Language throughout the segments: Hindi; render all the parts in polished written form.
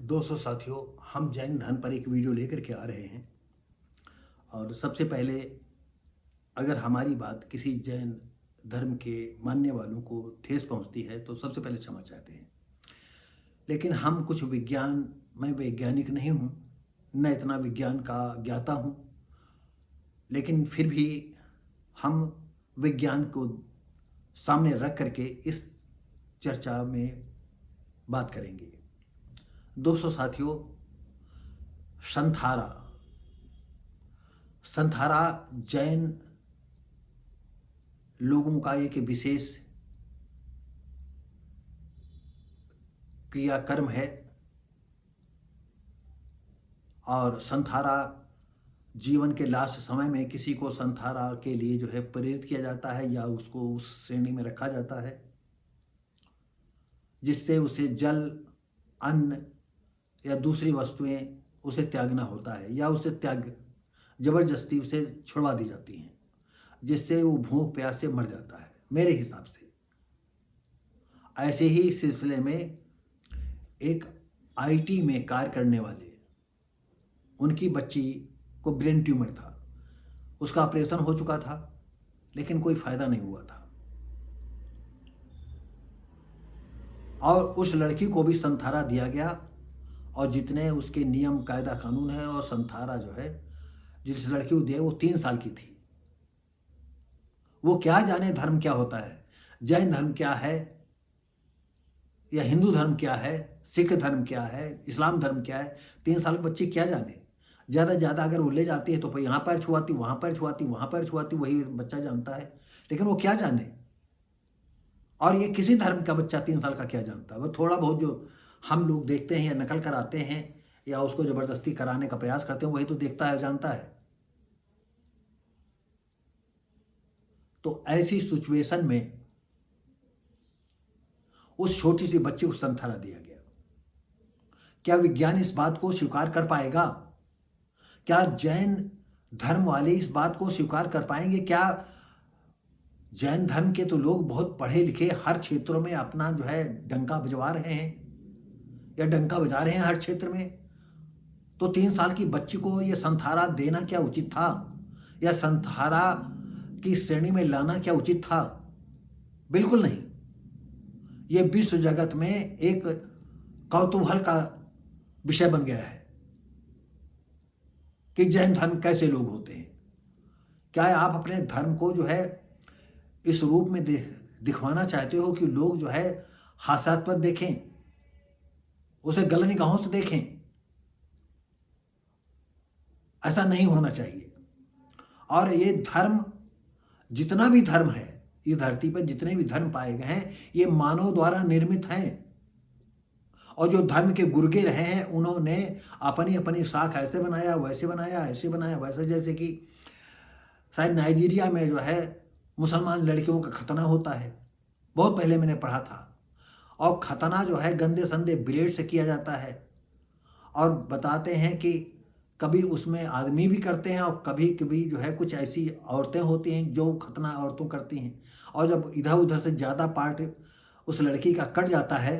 दोस्तों साथियों, हम जैन धर्म पर एक वीडियो लेकर के आ रहे हैं। और सबसे पहले अगर हमारी बात किसी जैन धर्म के मानने वालों को ठेस पहुंचती है तो सबसे पहले क्षमा चाहते हैं। लेकिन हम कुछ मैं वैज्ञानिक नहीं हूं, न इतना विज्ञान का ज्ञाता हूं, लेकिन फिर भी हम विज्ञान को सामने रख करके इस चर्चा में बात करेंगे। दोस्तों साथियों, संथारा संथारा जैन लोगों का एक विशेष क्रियाकर्म है। और संथारा जीवन के लास्ट समय में किसी को संथारा के लिए जो है प्रेरित किया जाता है या उसको उस श्रेणी में रखा जाता है जिससे उसे जल, अन्न या दूसरी वस्तुएं उसे त्यागना होता है, या उसे जबरदस्ती उसे छुड़वा दी जाती हैं, जिससे वो भूख प्यास से मर जाता है। मेरे हिसाब से ऐसे ही सिलसिले में एक आईटी में कार्य करने वाले, उनकी बच्ची को ब्रेन ट्यूमर था, उसका ऑपरेशन हो चुका था लेकिन कोई फायदा नहीं हुआ था। और उस लड़की को भी संथारा दिया गया, और जितने उसके नियम कायदा कानून है, और संथारा जो है जिस लड़की को दिया वो 3 साल की थी। वो क्या जाने धर्म क्या होता है, जैन धर्म क्या है, या हिंदू धर्म क्या है, सिख धर्म क्या है, इस्लाम धर्म क्या है। 3 साल के बच्चे क्या जाने। ज़्यादा से ज़्यादा अगर वो ले जाती है तो फिर यहाँ पैर छुआती, वहाँ पैर छुआती, वहाँ पैर छुआती, वही बच्चा जानता है, लेकिन वो क्या जाने। और ये किसी धर्म का बच्चा 3 साल का क्या जानता है। वो थोड़ा बहुत जो हम लोग देखते हैं या नकल कराते हैं या उसको ज़बरदस्ती कराने का प्रयास करते हैं, वही तो देखता है, जानता है। तो ऐसी सिचुएशन में उस छोटी सी बच्ची को संथारा दिया गया। क्या विज्ञान इस बात को स्वीकार कर पाएगा? क्या जैन धर्म वाले इस बात को स्वीकार कर पाएंगे? क्या जैन धर्म के तो लोग बहुत पढ़े लिखे हर क्षेत्रों में अपना जो है डंका बजवा रहे हैं, या डंका बजा रहे हैं हर क्षेत्र में। तो 3 साल की बच्ची को ये संथारा देना क्या उचित था, या संथारा की श्रेणी में लाना क्या उचित था? बिल्कुल नहीं। ये विश्व जगत में एक कौतूहल का विषय बन गया है कि जैन धर्म कैसे लोग होते हैं। क्या आप अपने धर्म को जो है इस रूप में दिखवाना चाहते हो कि लोग जो है हास्यास्पद देखें, उसे गलत निगाहों से देखें? ऐसा नहीं होना चाहिए। और ये धर्म, जितना भी धर्म है इस धरती पर, जितने भी धर्म पाए गए हैं, ये मानव द्वारा निर्मित हैं। और जो धर्म के गुर्गे रहे हैं उन्होंने अपनी अपनी साख ऐसे बनाया, वैसे बनाया, ऐसे बनाया, वैसे। जैसे कि शायद नाइजीरिया में जो है मुसलमान लड़कियों का खतना होता है, बहुत पहले मैंने पढ़ा था। और खतना जो है गंदे संदे ब्लेड से किया जाता है, और बताते हैं कि कभी उसमें आदमी भी करते हैं और कभी कभी जो है कुछ ऐसी औरतें होती हैं जो खतना औरतों करती हैं। और जब इधर उधर से ज़्यादा पार्ट उस लड़की का कट जाता है,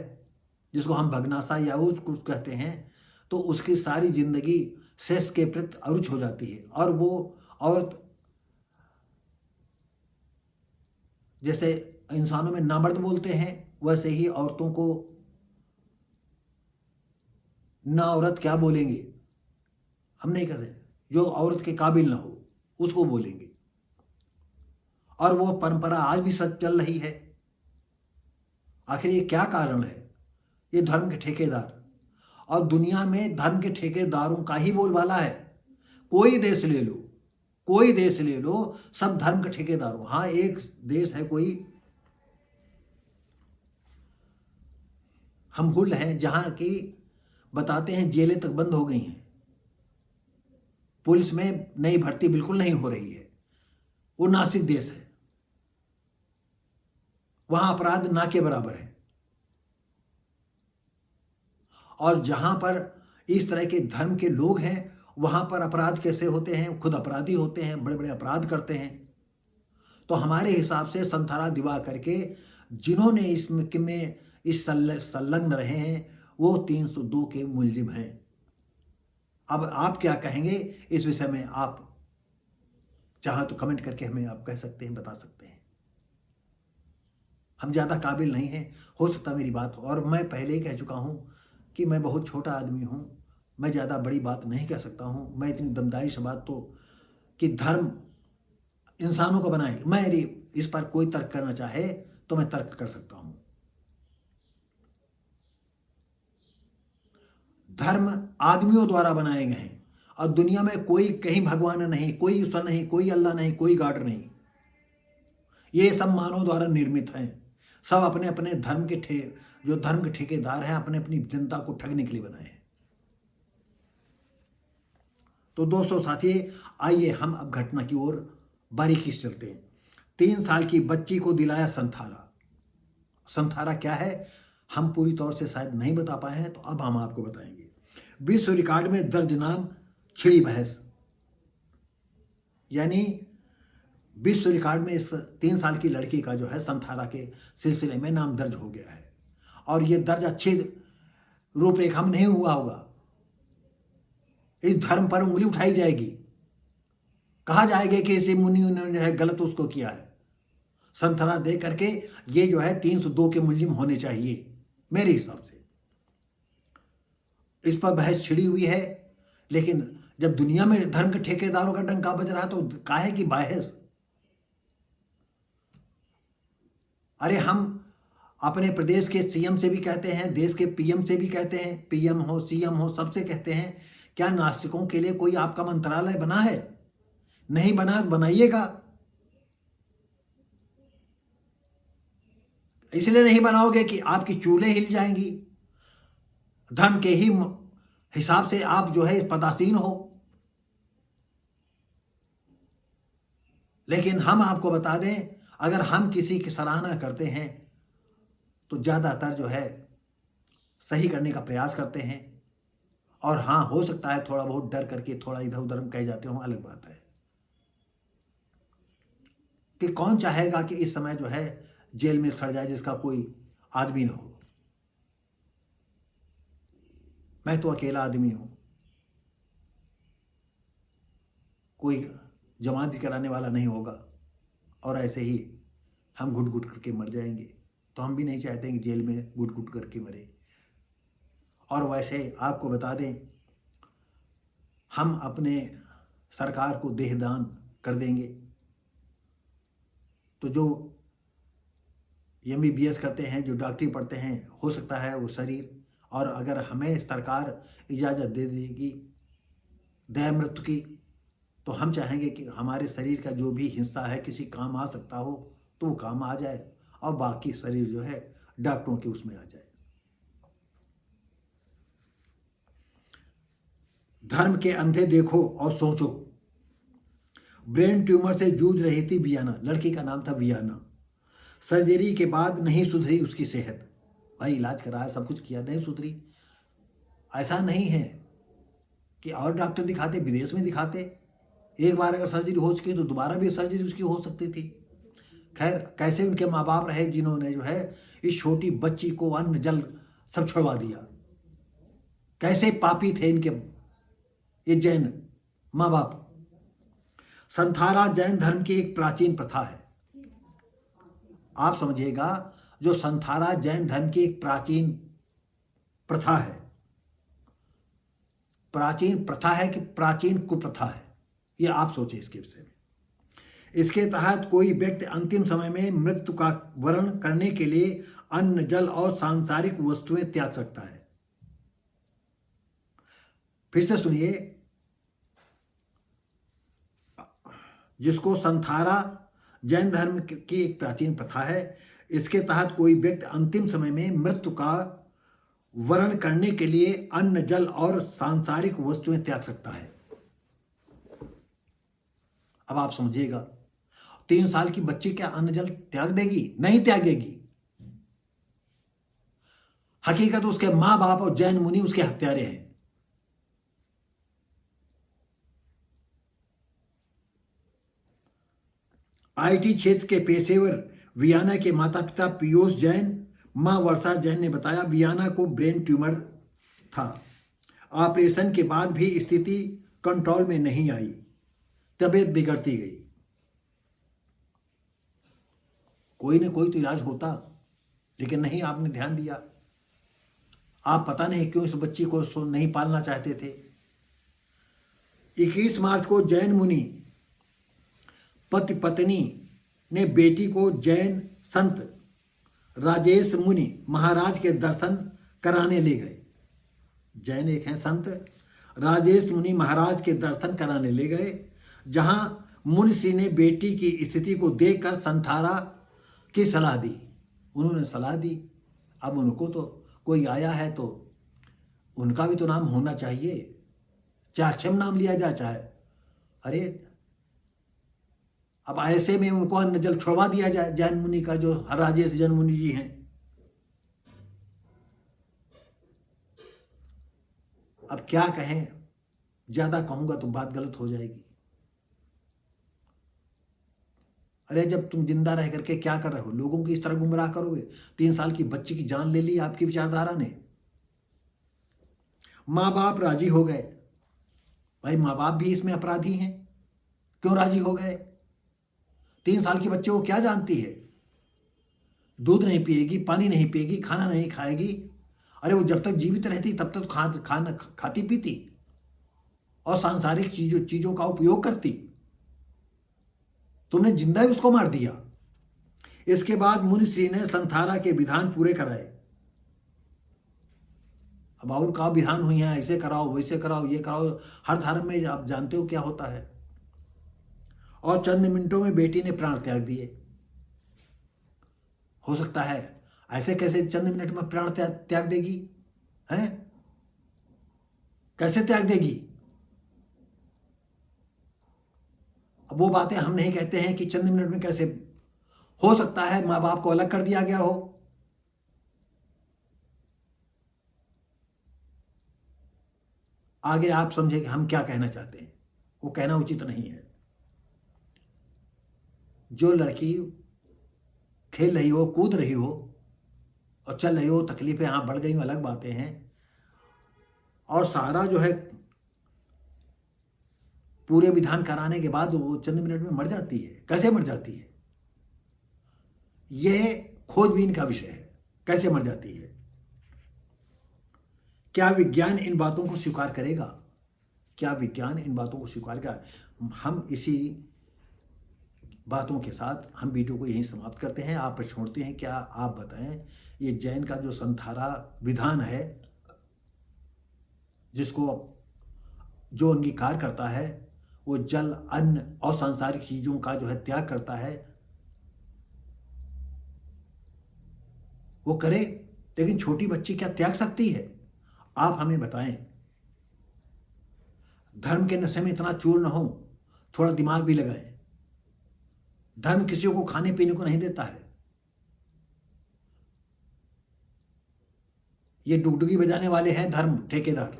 जिसको हम भगनासा या उस कुछ कहते हैं, तो उसकी सारी जिंदगी सेक्स के प्रति अरुचि हो जाती है। और वो औरत, जैसे इंसानों में नामर्द बोलते हैं, वैसे ही औरतों को ना औरत क्या बोलेंगे, हम नहीं कहते। जो औरत के काबिल ना हो उसको बोलेंगे। और वो परंपरा आज भी सच चल रही है। आखिर ये क्या कारण है? ये धर्म के ठेकेदार, और दुनिया में धर्म के ठेकेदारों का ही बोलबाला है। कोई देश ले लो, कोई देश ले लो, सब धर्म के ठेकेदार हो। हाँ, एक देश है कोई, हम भूल रहे हैं, जहां की बताते हैं जेलें तक बंद हो गई हैं, पुलिस में नई भर्ती बिल्कुल नहीं हो रही है। वो नासिक देश है, वहां अपराध ना के बराबर है। और जहां पर इस तरह के धर्म के लोग हैं, वहां पर अपराध कैसे होते हैं? खुद अपराधी होते हैं, बड़े बड़े अपराध करते हैं। तो हमारे हिसाब से संथारा दिवा करके जिन्होंने इसमें इस संलग्न रहे हैं, वो 302 के मुलजिम हैं। अब आप क्या कहेंगे इस विषय में? आप चाहे तो कमेंट करके हमें आप कह सकते हैं, बता सकते हैं। हम ज़्यादा काबिल नहीं हैं, हो सकता मेरी बात, और मैं पहले ही कह चुका हूँ कि मैं बहुत छोटा आदमी हूँ, मैं ज़्यादा बड़ी बात नहीं कह सकता हूँ। मैं इतनी दमदारी से बात तो कि धर्म इंसानों को बनाए, मैं यदि इस पर कोई तर्क करना चाहे तो मैं तर्क कर सकता हूँ। धर्म आदमियों द्वारा बनाए गए हैं और दुनिया में कोई कहीं भगवान नहीं, कोई ईश्वर नहीं, कोई अल्लाह नहीं, कोई गॉड नहीं। ये सब मानव द्वारा निर्मित हैं। सब अपने अपने जो धर्म के ठेकेदार हैं, अपने अपनी जनता को ठगने के लिए बनाए हैं। तो दोस्तों साथी, आइए हम अब घटना की ओर बारीकी से चलते हैं। 3 साल की बच्ची को दिलाया संथारा। संथारा क्या है हम पूरी तौर से शायद नहीं बता पाए हैं, तो अब हम आपको बताएंगे। विश्व रिकॉर्ड में दर्ज नाम छिड़ी बहस, यानी विश्व रिकॉर्ड में इस 3 साल की लड़की का जो है संथारा के सिलसिले में नाम दर्ज हो गया है। और ये दर्ज अच्छी रूपरेखा में नहीं हुआ होगा। इस धर्म पर उंगली उठाई जाएगी, कहा जाएगा कि इसी मुनि ने जो है गलत उसको किया है। संथारा दे करके ये जो है 302 के मुलजिम होने चाहिए मेरे हिसाब से। इस पर बहस छिड़ी हुई है, लेकिन जब दुनिया में धर्म के ठेकेदारों का डंका बज रहा है तो काहे की बहस? अरे हम अपने प्रदेश के सीएम से भी कहते हैं, देश के पीएम से भी कहते हैं, पीएम हो सीएम हो सबसे कहते हैं, क्या नास्तिकों के लिए कोई आपका मंत्रालय बना है? नहीं बना, बनाइएगा। इसलिए नहीं बनाओगे कि आपकी चूल्हे हिल जाएंगी, धर्म के ही हिसाब से आप जो है पदासीन हो। लेकिन हम आपको बता दें, अगर हम किसी की सराहना करते हैं तो ज़्यादातर जो है सही करने का प्रयास करते हैं। और हाँ, हो सकता है थोड़ा बहुत डर करके थोड़ा इधर उधर हम कह जाते हो, अलग बात है। कि कौन चाहेगा कि इस समय जो है जेल में सड़ जाए जिसका कोई आदमी न हो। मैं तो अकेला आदमी हूं, कोई जमानत भी कराने वाला नहीं होगा, और ऐसे ही हम घुट घुट करके मर जाएंगे। तो हम भी नहीं चाहते कि जेल में घुट घुट करके मरे। और वैसे आपको बता दें, हम अपने सरकार को देहदान कर देंगे। तो जो MBBS करते हैं, जो डॉक्टरी पढ़ते हैं, हो सकता है वो शरीर, और अगर हमें सरकार इजाज़त दे देगी दया मृत्यु की, तो हम चाहेंगे कि हमारे शरीर का जो भी हिस्सा है किसी काम आ सकता हो तो वो काम आ जाए, और बाकी शरीर जो है डॉक्टरों के उसमें आ जाए। धर्म के अंधे देखो और सोचो। ब्रेन ट्यूमर से जूझ रही थी वियाना, लड़की का नाम था वियाना। सर्जरी के बाद नहीं सुधरी उसकी सेहत। भाई इलाज कराया, सब कुछ किया, नहीं सुधरी। ऐसा नहीं है कि और डॉक्टर दिखाते, विदेश में दिखाते, एक बार अगर सर्जरी हो चुकी तो दोबारा भी सर्जरी उसकी हो सकती थी। खैर, कैसे उनके माँ बाप रहे जिन्होंने जो है इस छोटी बच्ची को अन्न जल सब छुड़वा दिया। कैसे पापी थे इनके ये जैन माँ बाप। संथारा जैन धर्म की एक प्राचीन प्रथा है। आप समझिएगा, जो संथारा जैन धर्म की एक प्राचीन प्रथा है। प्राचीन प्रथा है कि प्राचीन कुप्रथा है, ये आप सोचें इसके विषय में। इसके तहत कोई व्यक्ति अंतिम समय में मृत्यु का वर्ण करने के लिए अन्न जल और सांसारिक वस्तुएं त्याग सकता है। फिर से सुनिए, जिसको संथारा जैन धर्म की एक प्राचीन प्रथा है, इसके तहत कोई व्यक्ति अंतिम समय में मृत्यु का वर्ण करने के लिए अन्न जल और सांसारिक वस्तुएं त्याग सकता है। अब आप समझिएगा, 3 साल की बच्ची क्या अन्न जल त्याग देगी? नहीं त्यागेगी। हकीकत उसके मां बाप और जैन मुनि उसके हत्यारे हैं। IT क्षेत्र के पेशेवर वियाना के माता पिता पीयूष जैन, मां वर्षा जैन ने बताया, वियाना को ब्रेन ट्यूमर था। ऑपरेशन के बाद भी स्थिति कंट्रोल में नहीं आई, तबीयत बिगड़ती गई। कोई ना कोई तो इलाज होता, लेकिन नहीं, आपने ध्यान दिया। आप पता नहीं क्यों इस बच्ची को नहीं पालना चाहते थे। 21 मार्च को जैन मुनि पति पत्नी ने बेटी को जैन संत राजेश मुनि महाराज के दर्शन कराने ले गए। जैन एक हैं संत राजेश मुनि महाराज के दर्शन कराने ले गए, जहां मुनिषी ने बेटी की स्थिति को देखकर संथारा की सलाह दी। उन्होंने सलाह दी। अब उनको तो कोई आया है तो उनका भी तो नाम होना चाहिए, चाहे अक्षम नाम लिया जाए चाहे। अरे अब ऐसे में उनको अन्न जल छोड़वा दिया जाए जैन मुनि का, जो राजेश जैन मुनि जी हैं। अब क्या कहें, ज्यादा कहूंगा तो बात गलत हो जाएगी। अरे जब तुम जिंदा रह करके क्या कर रहे हो, लोगों की इस तरह गुमराह करोगे। 3 साल की बच्ची की जान ले ली आपकी विचारधारा ने। माँ बाप राजी हो गए। भाई माँ बाप भी इसमें अपराधी हैं, क्यों राजी हो गए? 3 साल की बच्चे को क्या जानती है? दूध नहीं पिएगी, पानी नहीं पिएगी, खाना नहीं खाएगी। अरे वो जब तक जीवित रहती तब तक खाना खाती पीती और सांसारिक चीजों का उपयोग करती। तुमने जिंदा ही उसको मार दिया। इसके बाद मुनिश्री ने संथारा के विधान पूरे कराए। अब और का विधान हुई है, ऐसे कराओ वैसे कराओ ये कराओ। हर धर्म में आप जानते हो क्या होता है। और चंद मिनटों में बेटी ने प्राण त्याग दिए। हो सकता है ऐसे कैसे चंद मिनट में प्राण त्याग देगी? हैं? कैसे त्याग देगी? अब वो बातें हम नहीं कहते हैं कि चंद मिनट में कैसे हो सकता है। माँ बाप को अलग कर दिया गया हो। आगे आप समझे कि हम क्या कहना चाहते हैं, वो कहना उचित नहीं है। जो लड़की खेल रही हो, कूद रही हो और चल रही हो, तकलीफें यहां बढ़ गई, अलग बातें हैं। और सारा जो है पूरे विधान कराने के बाद वो चंद मिनट में मर जाती है। कैसे मर जाती है? यह खोजबीन का विषय है, कैसे मर जाती है। क्या विज्ञान इन बातों को स्वीकार करेगा? क्या विज्ञान इन बातों को स्वीकार करेगा? हम इसी बातों के साथ हम वीडियो को यहीं समाप्त करते हैं। आप पर छोड़ते हैं, क्या आप बताएं, ये जैन का जो संथारा विधान है, जिसको जो अंगीकार करता है, वो जल अन्न और सांसारिक चीजों का जो है त्याग करता है, वो करे। लेकिन छोटी बच्ची क्या त्याग सकती है? आप हमें बताएं। धर्म के नशे में इतना चूर न हो, थोड़ा दिमाग भी लगाएं। धर्म किसी को खाने पीने को नहीं देता है। ये डुगडुगी बजाने वाले हैं धर्म ठेकेदार।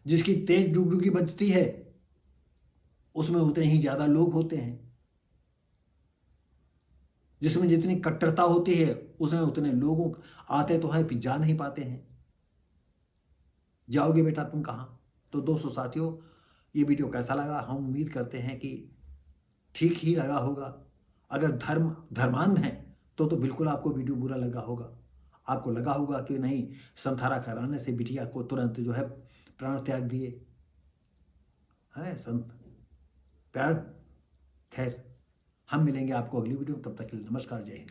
जिसकी तेज डुगडुगी बजती है उसमें उतने ही ज्यादा लोग होते हैं। जिसमें जितनी कट्टरता होती है उसमें उतने लोगों आते तो हैं, फिर जा नहीं पाते हैं। जाओगे बेटा तुम कहाँ? तो दोस्तों साथियों, ये वीडियो कैसा लगा? हम उम्मीद करते हैं कि ठीक ही लगा होगा। अगर धर्मांध हैं तो बिल्कुल आपको वीडियो बुरा लगा होगा। आपको लगा होगा कि नहीं, संथारा कराने से बिटिया को तुरंत जो है प्राण त्याग दिए हैं संत प्यार। खैर, हम मिलेंगे आपको अगली वीडियो में। तब तक के लिए नमस्कार, जय हिंद।